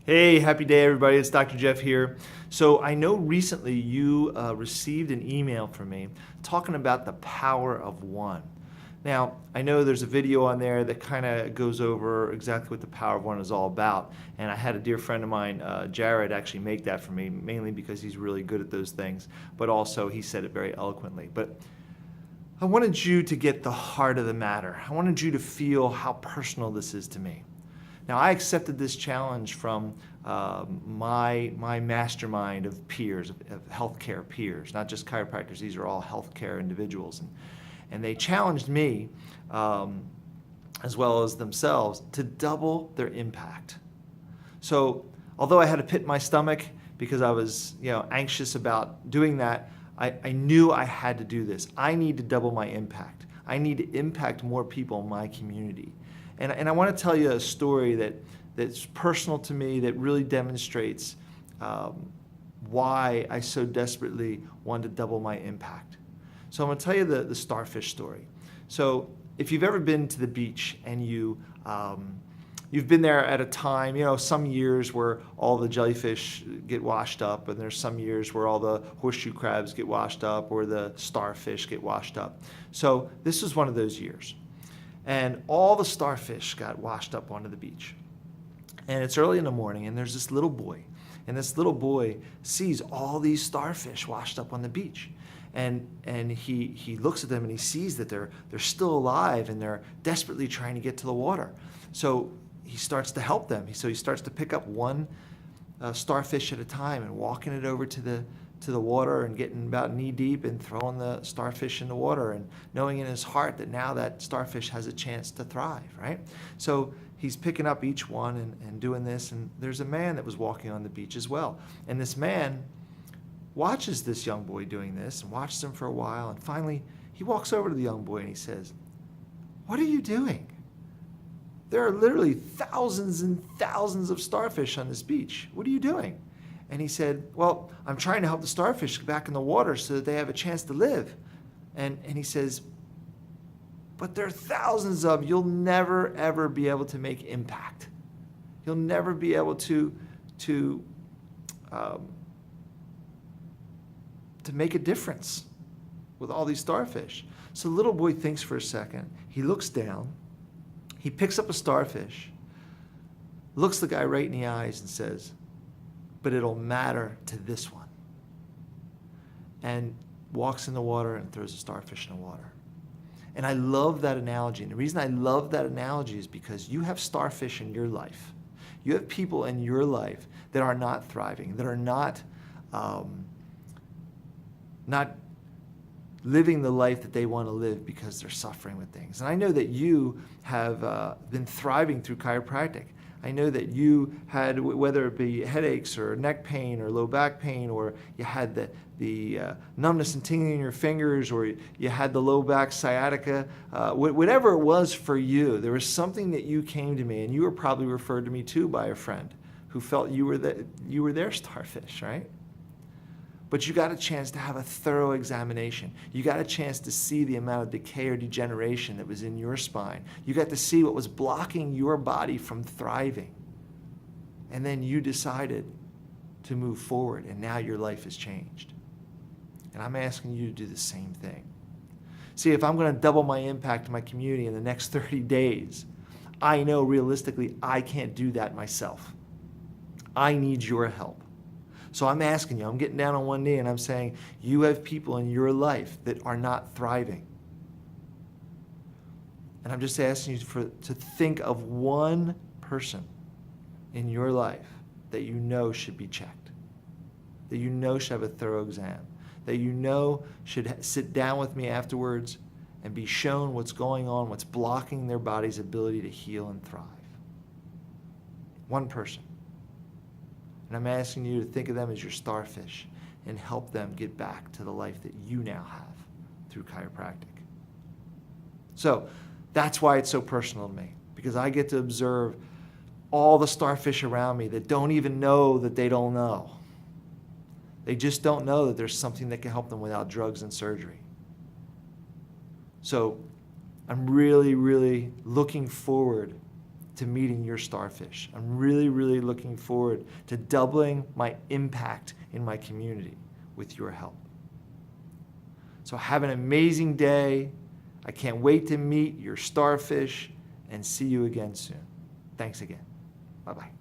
Hey, happy day, everybody. It's Dr. Jeff here. So I know recently you received an email from me talking about the power of one. Now, I know there's a video on there that kind of goes over exactly what the power of one is all about. And I had a dear friend of mine, Jared, actually make that for me, mainly because he's really good at those things, but also he said it very eloquently. But I wanted you to get the heart of the matter. I wanted you to feel how personal this is to me. Now, I accepted this challenge from my mastermind of peers, of healthcare peers, not just chiropractors. These are all healthcare individuals. And they challenged me, as well as themselves, to double their impact. So although I had a pit in my stomach because I was anxious about doing that, I knew I had to do this. I need to double my impact. I need to impact more people in my community. And I want to tell you a story that's personal to me that really demonstrates why I so desperately wanted to double my impact. So I'm going to tell you the starfish story. So if you've ever been to the beach and you've been there at a time, some years where all the jellyfish get washed up, and there's some years where all the horseshoe crabs get washed up or the starfish get washed up. So this was one of those years. And all the starfish got washed up onto the beach. And it's early in the morning, and there's this little boy. And this little boy sees all these starfish washed up on the beach. And he looks at them and he sees that they're still alive and they're desperately trying to get to the water. So he starts to help them. So he starts to pick up one starfish at a time and walking it over to the water and getting about knee deep and throwing the starfish in the water and knowing in his heart that now that starfish has a chance to thrive, right? So he's picking up each one and doing this, and there's a man that was walking on the beach as well. And this man watches this young boy doing this and watches him for a while, and finally he walks over to the young boy and he says, "What are you doing? There are literally thousands and thousands of starfish on this beach. What are you doing?" And he said, "Well, I'm trying to help the starfish get back in the water so that they have a chance to live." And he says, "But there are thousands of, you'll never, ever be able to make impact. You'll never be able to make a difference with all these starfish." So the little boy thinks for a second. He looks down. He picks up a starfish, looks the guy right in the eyes and says, "But it'll matter to this one." And walks in the water and throws a starfish in the water. And I love that analogy. And the reason I love that analogy is because you have starfish in your life. You have people in your life that are not thriving, that are not living the life that they want to live because they're suffering with things. And I know that you have been thriving through chiropractic. I know that you had, whether it be headaches or neck pain or low back pain, or you had the numbness and tingling in your fingers, or you had the low back sciatica, whatever it was for you, there was something that you came to me, and you were probably referred to me too by a friend who felt you were their starfish, right? But you got a chance to have a thorough examination. You got a chance to see the amount of decay or degeneration that was in your spine. You got to see what was blocking your body from thriving. And then you decided to move forward, and now your life has changed. And I'm asking you to do the same thing. See, if I'm going to double my impact in my community in the next 30 days, I know realistically I can't do that myself. I need your help. So I'm asking you, I'm getting down on one knee and I'm saying, you have people in your life that are not thriving. And I'm just asking you to think of one person in your life that you know should be checked, that you know should have a thorough exam, that you know should sit down with me afterwards and be shown what's going on, what's blocking their body's ability to heal and thrive. One person. And I'm asking you to think of them as your starfish and help them get back to the life that you now have through chiropractic. So that's why it's so personal to me, because I get to observe all the starfish around me that don't even know that they don't know. They just don't know that there's something that can help them without drugs and surgery. So I'm really, really looking forward to meeting your starfish. I'm really, really looking forward to doubling my impact in my community with your help. So have an amazing day. I can't wait to meet your starfish and see you again soon. Thanks again. Bye-bye.